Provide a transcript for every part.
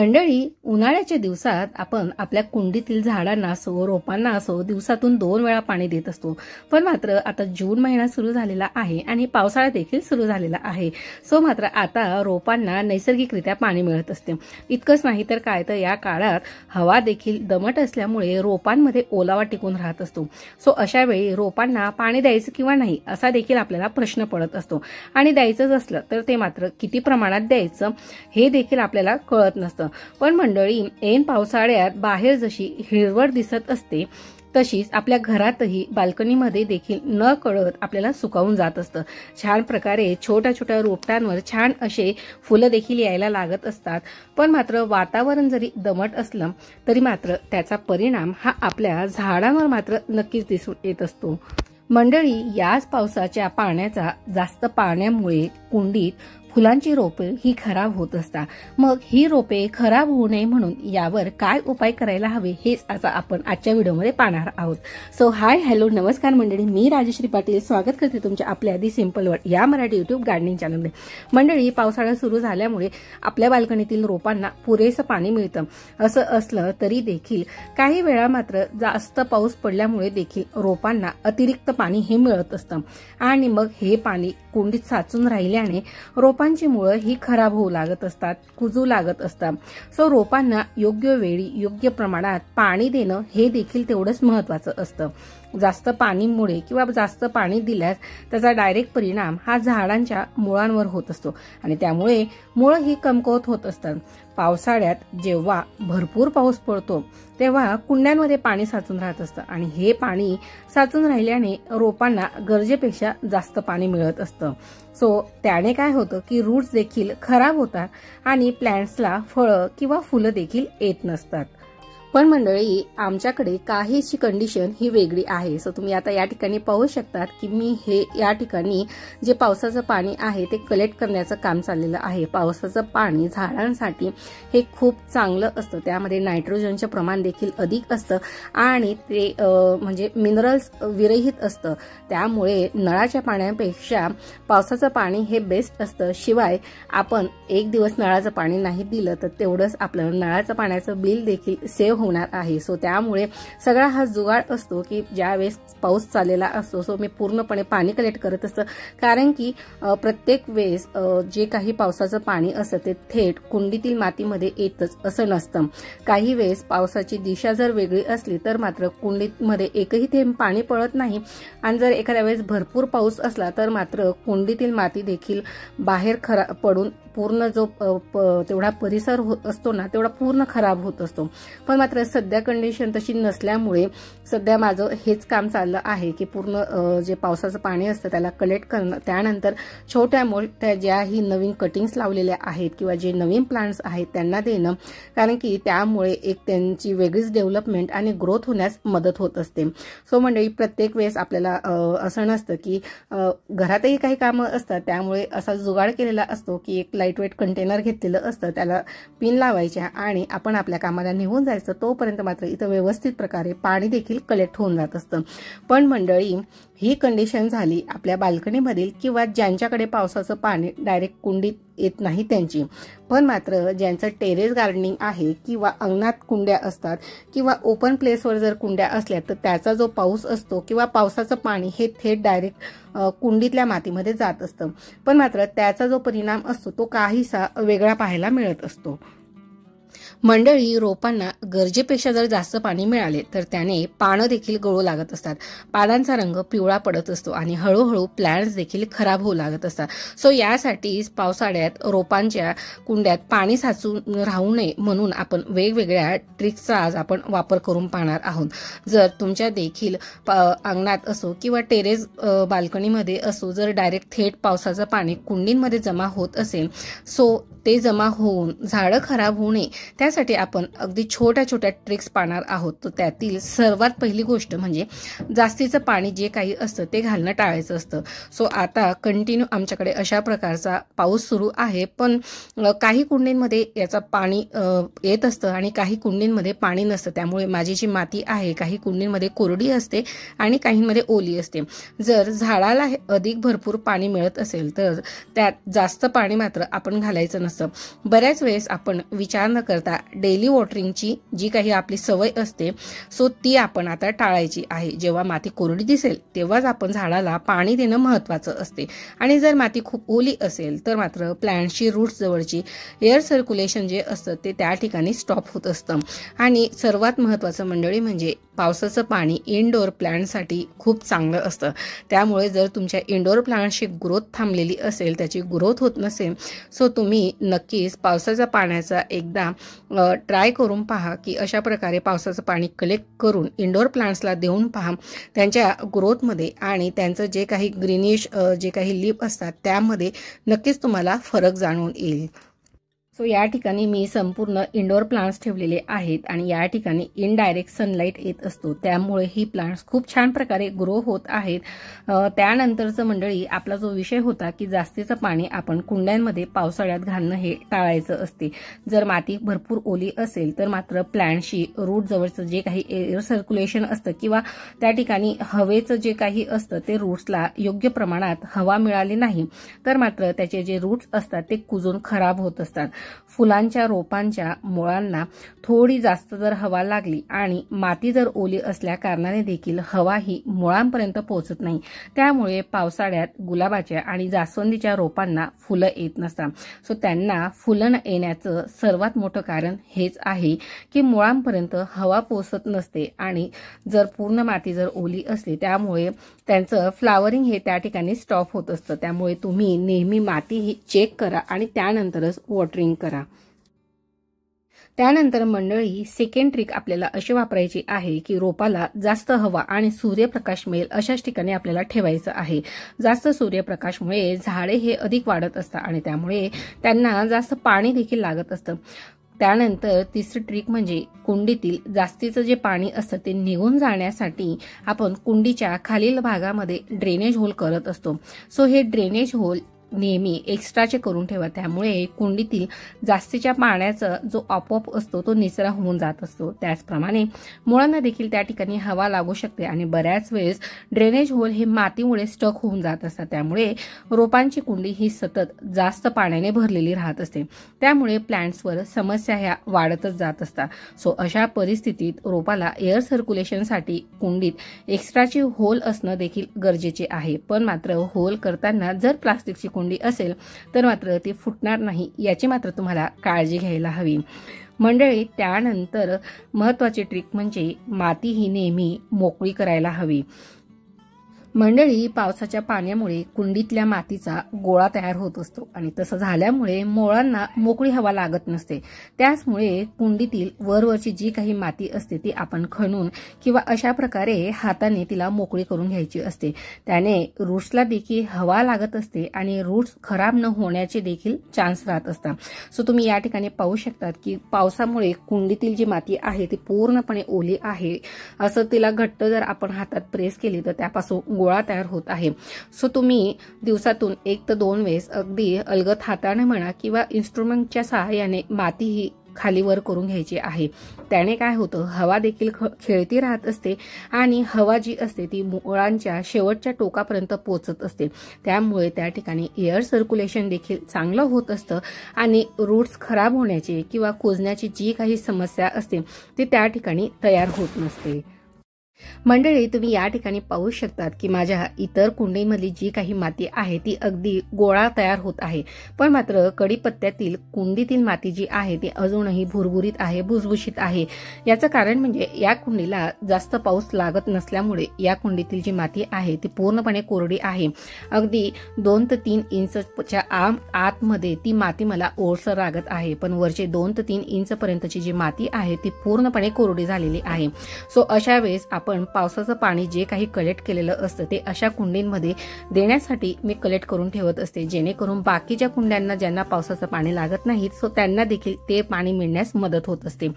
मंडळी, उन्हाळ्याच्या दिवसात आपण आपल्या कुंडीतील झाडांना असो रोपांना असो दिवसातून 2 वेळा पाणी देत असतो। पण मात्र आता जून महिना सुरू झालेला आहे आणि पावसाळा देखील सुरू झालेला आहे। सो मात्र आता रोपांना नैसर्गिकरित्या पाणी मिळत असते। इतकंच नाही तर काय तर या काळात हवा देखील दमट असल्यामुळे रोपांमध्ये ओलावा टिकून राहत असतो। सो अशा वेळी रोपांना पाणी द्यायचं किंवा नाही असा देखील आपल्याला प्रश्न पडत असतो आणि द्यायचंच असलं तर ते मात्र किती प्रमाणात द्यायचं हे देखील आपल्याला कळत नसतं। पण मंडळी, ऐन पावसाळ्यात बाहेर जशी हिरवळ दिसत असते तशीच आपल्या घरातही बाल्कनीमध्ये देखील न कळत आपल्याला सुकावून जात असतं। छान प्रकारे छोट्या छोट्या रोपट्यांवर छान असे फुलं देखील यायला लागत असतात। पण मात्र वातावरण जरी दमट असलं तरी मात्र त्याचा परिणाम हा आपल्या झाडांवर मात्र नक्कीच दिसून येत असतो। मंडळी, याच पावसाच्या पाण्याचा जास्त पाण्यामुळे कुंडीत फुलांची रोपे ही खराब होत असतात। मग ही रोपे खराब होऊ नये म्हणून यावर काय उपाय करायला हवे हेच आता आपण आजच्या व्हिडिओमध्ये पाहणार आहोत। सो हाय हॅलो नमस्कार मंडळी, मी राजश्री पाटील स्वागत करते तुमच्या आपल्या दी सिंपल वर्ल्ड या मराठी यूट्यूब गार्डनिंग चॅनलमध्ये। मंडळी, पावसाळा सुरू झाल्यामुळे आपल्या बाल्कनीतील रोपांना पुरेसं पाणी मिळतं। असं असलं तरी देखील काही वेळा मात्र जास्त पाऊस पडल्यामुळे देखील रोपांना अतिरिक्त पाणी हे मिळत असतं आणि मग हे पाणी कुंडीत साचून राहिल्याने रोपांची मुळं ही खराब होऊ लागत असतात, कुजू लागत असतात। सो रोपांना योग्य वेळी योग्य प्रमाणात पाणी देणं हे देखील तेवढंच महत्त्वाचं असतं। जास्त पाणीमुळे किंवा जास्त पाणी दिल्यास त्याचा डायरेक्ट परिणाम हा झाडांच्या मुळांवर होत असतो आणि त्यामुळे मुळं ही कमकुवत होत असतात। पावसाळ्यात जेव्हा भरपूर पाऊस पडतो तेव्हा कुंड्यांमध्ये पाणी साचून राहत असतं आणि हे पाणी साचून राहिल्याने रोपांना गरजेपेक्षा जास्त पाणी मिळत असतं। सो त्याने काय होतं की रूट्स देखील खराब होतात आणि प्लांट्सला फळं किंवा फुलं देखील येत नसतात। पण मंडळी, आमच्याकडे काहीशी कंडिशन ही वेगळी आहे। सो तुम्ही आता या ठिकाणी पाहू शकतात की मी हे या ठिकाणी जे पावसाचं पाणी आहे ते कलेक्ट करण्याचं काम चाललेलं आहे। पावसाचं पाणी झाडांसाठी हे खूप चांगलं असतं, त्यामध्ये नायट्रोजनचे प्रमाण देखील अधिक असतं आणि ते म्हणजे मिनरल्स विरहित असतं। त्यामुळे नळाच्या पाण्यापेक्षा पावसाचं पाणी हे बेस्ट असतं। शिवाय आपण एक दिवस नळाचं पाणी नाही दिलं तर तेवढंच आपलं नळाचं पाण्याचं बिल देखील सेव्ह होणार आहे। सो त्यामुळे सगळा हा जुगाड असतो की ज्यावेळेस पाऊस चाललेला असतो सो मी पूर्णपणे पाणी कलेक्ट करत असतं, कारण की प्रत्येक वेळेस जे काही पावसाचं पाणी असतं ते थेट कुंडीतील मातीमध्ये येतच असं नसतं। काही वेळेस पावसाची दिशा जर वेगळी असली तर मात्र कुंडीमध्ये एकही थेंब पाणी पडत नाही आणि जर एखाद्या वेळेस भरपूर पाऊस असला तर मात्र कुंडीतील माती देखील बाहेर पडून पूर्ण जो तेवढा परिसर असतो ना तेवढा पूर्ण खराब होत असतो। पण मात्र सध्या कंडिशन तशी नसल्यामुळे सध्या माझं हेच काम चाललं आहे की पूर्ण जे पावसाचं पाणी असतं त्याला कलेक्ट करणं, त्यानंतर छोट्या मोठ्या ज्याही नवीन कटिंग्स लावलेल्या आहेत किंवा जे नवीन प्लांट्स आहेत त्यांना देणं, कारण की त्यामुळे एक त्यांची वेगळीच डेव्हलपमेंट आणि ग्रोथ होण्यास मदत होत असते। सो मंडळी, प्रत्येक वेळेस आपल्याला असं नसतं की घरातही काही कामं असतात, त्यामुळे असा जुगाड केलेला असतो की एक लाईटवेट कंटेनर घेतलेलं असतं, त्याला पिन लावायच्या आणि आपण आपल्या कामाला निघून जायचं। तोपर्यंत मात्र इथं व्यवस्थित प्रकारे पाणी देखील कलेक्ट होऊन जात असतं। पण मंडळी, ही कंडिशन झाली आपल्या बाल्कनीमधील किंवा ज्यांच्याकडे पावसाचं पाणी डायरेक्ट कुंडीत येत नाही त्यांची। पण मात्र ज्यांचं टेरेस गार्डनिंग आहे किंवा अंगणात कुंड्या असतात किंवा ओपन प्लेसवर जर कुंड्या असल्या तर त्याचा जो पाऊस असतो किंवा पावसाचं पाणी हे थेट डायरेक्ट कुंडीतल्या मातीमध्ये जात असतं। पण मात्र त्याचा जो परिणाम असतो तो काहीसा वेगळा पाहायला मिळत असतो। मंडळी, रोपांना गरजेपेक्षा जर जास्त पाणी मिळाले तर त्याने पानं देखील गळू लागत असतात, पानांचा रंग पिवळा पडत असतो आणि हळूहळू प्लांट्स देखील खराब होऊ लागत असतात। सो यासाठी पावसाळ्यात रोपांच्या कुंड्यात पाणी साचून राहू नये म्हणून आपण वेगवेगळ्या ट्रिक्सचा आज आपण वापर करून पाहणार आहोत। जर तुमच्या देखील अंगणात असो किंवा टेरेस बाल्कनीमध्ये असो जर डायरेक्ट थेट पावसाचं पाणी कुंडींमध्ये जमा होत असेल सो ते जमा होऊन झाडं खराब होऊ नये त्यासाठी आपण अगदी छोट्या छोट्या ट्रिक्स पाहणार आहोत. तर त्यातील सर्वात पहिली गोष्ट म्हणजे जास्तीचं पाणी जे काही असतं ते घालणं टाळायचं असतं. सो आता कंटिन्यू आमच्याकडे अशा प्रकारचा पाऊस सुरू आहे, पण काही कुंडींमध्ये याचा पाणी येत असतं आणि काही कुंडींमध्ये पाणी नसतं. त्यामुळे माझी जी माती आहे काही कुंडींमध्ये कोरडी असते आणि काहींमध्ये ओली असते. जर झाडाला अधिक भरपूर पाणी मिळत असेल तर त्यात जास्त पाणी मात्र आपण घालायचं नसतं. बऱ्याच वेळेस आपण विचार न करता डेली वॉटरिंगची जी काही आपली सवय असते सो ती आपण आता टाळायची आहे. जेव्हा माती कोरडी दिसेल तेव्हाच आपण झाडाला पाणी देणं महत्त्वाचं असते. आणि जर माती खूप ओली असेल तर मात्र प्लांटची रूट्स जवळची एअर सर्क्युलेशन जे असतं ते त्या ठिकाणी स्टॉप होत असतं. आणि सर्वात महत्त्वाचं मंडळी म्हणजे पावसाचं पाणी इनडोअर प्लांटसाठी खूप चांगलं असतं. त्यामुळे जर तुमच्या इनडोअर प्लांटची ग्रोथ थांबलेली असेल, त्याची ग्रोथ होत नसेल, सो तुम्ही नक्कीच पावसाच्या पाण्याचा एकदा ट्राय करून पहा की अशा प्रकारे पावसाचं पाणी कलेक्ट करून इनडोअर प्लांट्सला देऊन पहा. त्यांच्या ग्रोथमध्ये आणि त्यांचं जे काही ग्रीनिश जे काही लीफ असतात त्यामध्ये नक्कीच तुम्हाला फरक जाणवून येईल. सो या ठिकाणी मी संपूर्ण इंडोर प्लांट्स ठेवलेले आहेत आणि या ठिकाणी इनडायरेक्ट सनलाईट येत असतो, त्यामुळे ही प्लांट्स खूप छान प्रकारे ग्रो होत आहेत. त्यानंतरचं मंडळी आपला जो विषय होता की जास्तीचं पाणी आपण कुंड्यांमध्ये पावसाळ्यात घालणं हे टाळायचं असते. जर माती भरपूर ओली असेल तर मात्र प्लांटशी रूट जवळचं जे काही एअर सर्क्युलेशन असतं किंवा त्या ठिकाणी हवेचं जे काही असतं ते रूट्सला योग्य प्रमाणात हवा मिळाली नाही तर मात्र त्याचे जे रूट्स असतात ते कुजून खराब होत असतात. फुलांच्या रोपांच्या मुळांना थोडी जास्त जर हवा लागली आणि माती जर ओली असल्या कारणाने देखील हवा ही मुळांपर्यंत पोहोचत नाही. त्यामुळे पावसाळ्यात गुलाबाच्या आणि जास्वंदीच्या रोपांना फुलं येत नसतात. सो त्यांना फुलं न येण्याचं सर्वात मोठं कारण हेच आहे की मुळांपर्यंत हवा पोहोचत नसते आणि जर पूर्ण माती जर ओली असली त्यामुळे त्यांचं फ्लावरिंग हे त्या ठिकाणी स्टॉप होत असतं. त्यामुळे तुम्ही नेहमी माती ही चेक करा आणि त्यानंतरच वॉटरिंग करा. त्यानंतर मंडळी सेकंड ट्रिक आपल्याला अशी वापरायची आहे की रोपाला जास्त हवा आणि सूर्यप्रकाश मिळेल अशाच ठिकाणी आपल्याला ठेवायचं आहे. जास्त सूर्यप्रकाशमुळे झाडे हे अधिक वाढत असतात आणि त्यामुळे त्यांना जास्त पाणी देखील लागत असतं. त्यानंतर तिसरी ट्रिक म्हणजे कुंडीतील जास्तीचं जे पाणी असतं ते निघून जाण्यासाठी आपण कुंडीच्या खालील भागामध्ये ड्रेनेज होल करत असतो. सो हे ड्रेनेज होल नेहमी एक्स्ट्राचे करून ठेवा. त्यामुळे कुंडीतील जास्तीच्या पाण्याचा जो आपोआप असतो तो निचरा होऊन जात असतो. त्याचप्रमाणे मुळांना देखील त्या ठिकाणी हवा लागू शकते आणि बऱ्याच वेळेस ड्रेनेज होल हे मातीमुळे स्टक होऊन जात असतात. त्यामुळे रोपांची कुंडी ही सतत जास्त पाण्याने भरलेली राहत असते. त्यामुळे प्लांट्सवर समस्या ह्या वाढतच जात असतात. सो अशा परिस्थितीत रोपाला एअर सर्क्युलेशनसाठी कुंडीत एक्स्ट्राचे होल असणं देखील गरजेचे आहे. पण मात्र होल करताना जर प्लास्टिकची कुंडी असेल तर मात्र ती फुटणार नाही याची मात्र तुम्हाला काळजी घ्यायला हवी. मंडळी त्यानंतर महत्त्वाची ट्रिक म्हणजे माती ही नेहमी मोकळी करायला हवी. मंडळी पावसाच्या पाण्यामुळे कुंडीतल्या मातीचा गोळा तयार होत असतो आणि तसं झाल्यामुळे मुळांना मोकळी हवा लागत नसते. त्याचमुळे कुंडीतील वरवरची जी काही माती असते ती आपण खणून किंवा अशा प्रकारे हाताने तिला मोकळी करून घ्यायची असते. त्याने रूट्सला देखील हवा लागत असते आणि रूट्स खराब न होण्याचे देखील चान्स राहत असतात. सो तुम्ही या ठिकाणी पाहू शकतात की पावसामुळे कुंडीतील जी माती आहे ती पूर्णपणे ओली आहे. असं तिला घट्ट जर आपण हातात प्रेस केली तर त्यापासून गोळा तयार होत आहे. सो तुम्ही दिवसातून 1 ते 2 वेळेस अगदी अलगद हाताने म्हणा किंवा इन्स्ट्रुमेंटच्या सहाय्याने माती ही खाली वर करून घ्यायची आहे. त्याने काय होतं, हवा देखील खेळती राहत असते आणि हवा जी असते ती मुळांच्या शेवटच्या टोकापर्यंत पोहोचत असते. त्यामुळे त्या ठिकाणी एअर सर्क्युलेशन देखील चांगलं होत असतं आणि रूट्स खराब होण्याची किंवा कुजण्याची जी काही समस्या असते ती त्या ठिकाणी तयार होत नसते. मंडळी तुम्ही या ठिकाणी पाहू शकतात की माझ्या इतर कुंडीमधली जी काही माती आहे ती अगदी गोळा तयार होत आहे. पण मात्र कढीपत्त्यातील कुंडीतील माती जी आहे ती अजूनही भुरभुरीत आहे, भुसभुशीत आहे. याचं कारण म्हणजे या कुंडीला जास्त पाऊस लागत नसल्यामुळे या कुंडीतील जी माती आहे ती पूर्णपणे कोरडी आहे. अगदी 2 ते 3 इंचच्या आतमध्ये ती माती मला ओलसर लागत आहे, पण वरचे 2 ते 3 इंच पर्यंतची जी माती आहे ती पूर्णपणे कोरडी झालेली आहे. सो अशा वेळेस आपण पावसाचं पाणी जे काही कलेक्ट केलेलं असतं ते अशा कुंडींमध्ये देण्यासाठी मी कलेक्ट करून ठेवत असते, जेणेकरून बाकीच्या कुंड्यांना ज्यांना पावसाचं पाणी लागत नाही सो त्यांना देखील ते पाणी मिळण्यास मदत होत असते।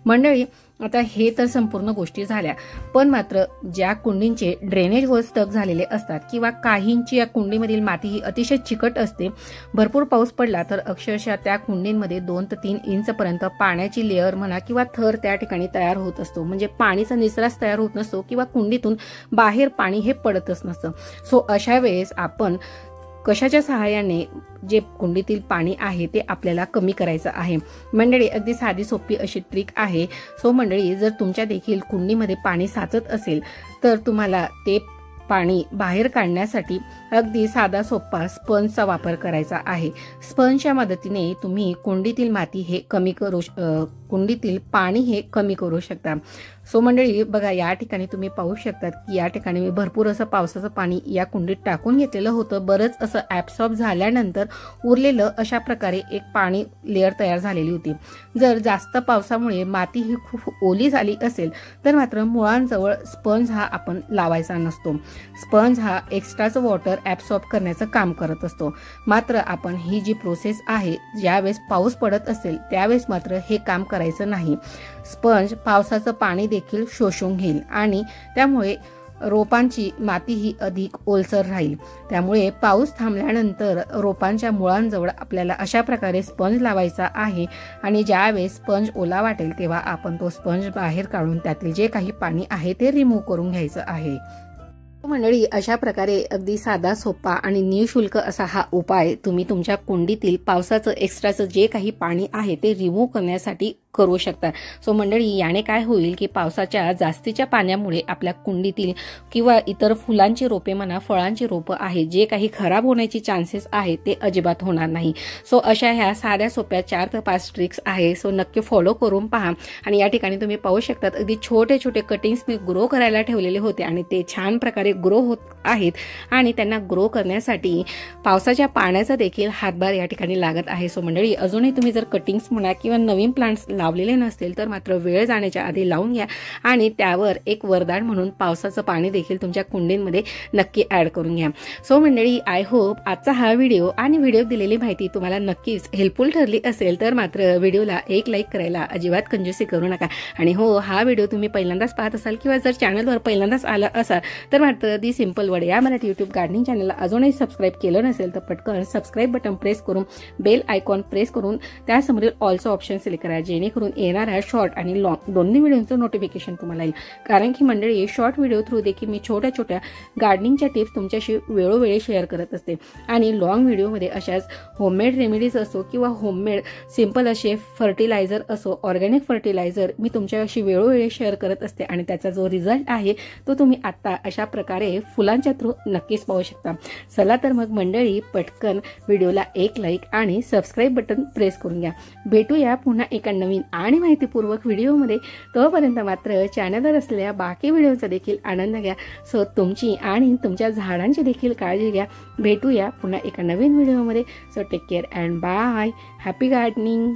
मंडळी, आता हे तर संपूर्ण गोष्टी झाल्या, पण मात्र ज्या कुंडींचे ड्रेनेज वर स्टक झालेले असतात किंवा काहींची या कुंडीमधील माती ही अतिशय चिकट असते, भरपूर पाऊस पडला तर अक्षरशः त्या कुंडींमध्ये 2 ते 3 इंच पर्यंत पाण्याची लेअर म्हणा किंवा थर त्या ठिकाणी तयार होत असतो, म्हणजे पाणीचा निचराच तयार होत नसतो किंवा कुंडीतून बाहेर पाणी हे पडतच नसतं। सो अशा वेळेस आपण कशाच्या सहाय्याने जे कुंडीतील पाणी आहे ते आपल्याला कमी करायचं आहे। मंडळी, अगदी साधी सोपी अशी ट्रिक आहे। सो मंडळी, जर तुमच्या देखील कुंडीमध्ये पाणी साचत असेल तर तुम्हाला ते पाणी बाहेर काढण्यासाठी अगदी साधा सोपा स्पंजचा वापर करायचा आहे। स्पंजच्या मदतीने तुम्ही कुंडीतील माती हे कमी कुंडीतील पाणी हे कमी करू शकता। सो मंडळी बघा, या ठिकाणी तुम्ही पाहू शकतात की या ठिकाणी मी भरपूर असं पावसाचं पाणी या कुंडीत टाकून घेतलेलं होतं। बरंच असं ऍब्सॉर्ब झाल्यानंतर उरलेलं अशा प्रकारे एक पाणी लेअर तयार झालेली होती। जर जास्त पावसामुळे माती ही खूप ओली झाली असेल तर मात्र मुळांजवळ स्पंज हा आपण लावायचा नसतो। स्पंज हा एक्स्ट्राचं वॉटर ऍब्सॉर्ब करण्याचं काम करत असतो। मात्र आपण ही जी प्रोसेस आहे, ज्यावेळेस पाऊस पडत असेल त्यावेळेस मात्र हे काम करायचं नाही। स्पंज पावसाचं पाणी देखील शोषून घेईल आणि त्यामुळे रोपांची माती ही अधिक ओलसर राहील। त्यामुळे पाऊस थांबल्यानंतर रोपांच्या मुळांजवळ आपल्याला अशा प्रकारे स्पंज लावायचा आहे आणि ज्यावेळेस स्पंज ओला वाटेल तेव्हा आपण तो स्पंज बाहेर काढून त्यातील जे काही पाणी आहे ते रिमूव्ह करून घ्यायचं आहे। मंडळी, अशा प्रकारे अगदी साधा सोपा आणि निःशुल्क असा हा उपाय तुम्ही तुमच्या कुंडीतील पावसाचं एक्स्ट्राचं जे काही पाणी आहे ते रिमूव्ह करण्यासाठी करू शकता। सो मंडळी, याने काय होईल की पावसाच्या जास्तीच्या पाण्यामुळे आपल्या कुंडीतील किंवा इतर फुलांची रोपे म्हणा, फळांची रोपं आहे, जे काही खराब होण्याची चान्सेस आहेत ते अजिबात होणार नाही। सो अशा ह्या साध्या सोप्या 4 ते 5 ट्रिक्स आहे। सो नक्की फॉलो करून पहा। आणि या ठिकाणी तुम्ही पाहू शकता अगदी छोटे छोटे कटिंग्स मी ग्रो करायला ठेवलेले होते आणि ते छान प्रकारे ग्रो होत आहेत आणि त्यांना ग्रो करण्यासाठी पावसाच्या पाण्याचा देखील हातभार या ठिकाणी लागत आहे। सो मंडळी, अजूनही तुम्ही जर कटिंग्स म्हणा किंवा नवीन प्लांट्स लावलेले नसतील तर मात्र वेळ जाण्याच्या आधी लावून घ्या आणि त्यावर एक वरदान म्हणून पावसाचं पाणी देखील तुमच्या कुंडींमध्ये नक्की ऍड करून घ्या। सो मंडळी, आय होप आजचा हा व्हिडिओ आणि व्हिडिओ दिलेली माहिती तुम्हाला नक्कीच हेल्पफुल ठरली असेल तर मात्र व्हिडिओला एक लाईक करायला अजिबात कंजूसी करू नका। आणि हो, हा व्हिडिओ तुम्ही पहिल्यांदाच पाहत असाल किंवा जर चॅनलवर पहिल्यांदाच आला असाल तर मात्र दी सिंपल वर्ड या मराठी यूट्यूब गार्डनिंग चॅनलला अजूनही सबस्क्राईब केलं नसेल तर पटकन सबस्क्राईब बटन प्रेस करून बेल आयकॉन प्रेस करून त्यासमोरील ऑलचं ऑप्शन सिलेक्ट करा, जेणेकरून येणाऱ्या शॉर्ट आणि लॉंग दोन्ही व्हिडिओचं नोटिफिकेशन तुम्हाला येईल। कारण की मंडळी, शॉर्ट व्हिडिओ थ्रू देखील मी छोट्या छोट्या गार्डनिंगच्या टिप्स तुमच्याशी वेळोवेळी शेअर करत असते आणि लॉंग व्हिडिओमध्ये अशाच होममेड रेमेडीज असो किंवा होममेड सिंपल असे फर्टिलायझर असो, ऑर्गॅनिक फर्टिलायझर मी तुमच्याशी वेळोवेळी शेअर करत असते आणि त्याचा जो रिझल्ट आहे तो तुम्ही आता अशा प्रकारे फुलांच्या थ्रू नक्कीच पाहू शकता। चला तर मग मंडळी, पटकन व्हिडिओला एक लाईक आणि सबस्क्राईब बटन प्रेस करून घ्या। भेटूया पुन्हा एका नवीन आणि माहितीपूर्वक व्हिडिओमध्ये। तोपर्यंत मात्र चॅनलवर असलेल्या बाकी व्हिडिओचा देखील आनंद घ्या। सो तुमची आणि तुमच्या झाडांची देखील काळजी घ्या। भेटूया पुन्हा एका नवीन व्हिडिओमध्ये। So take care and bye, happy gardening.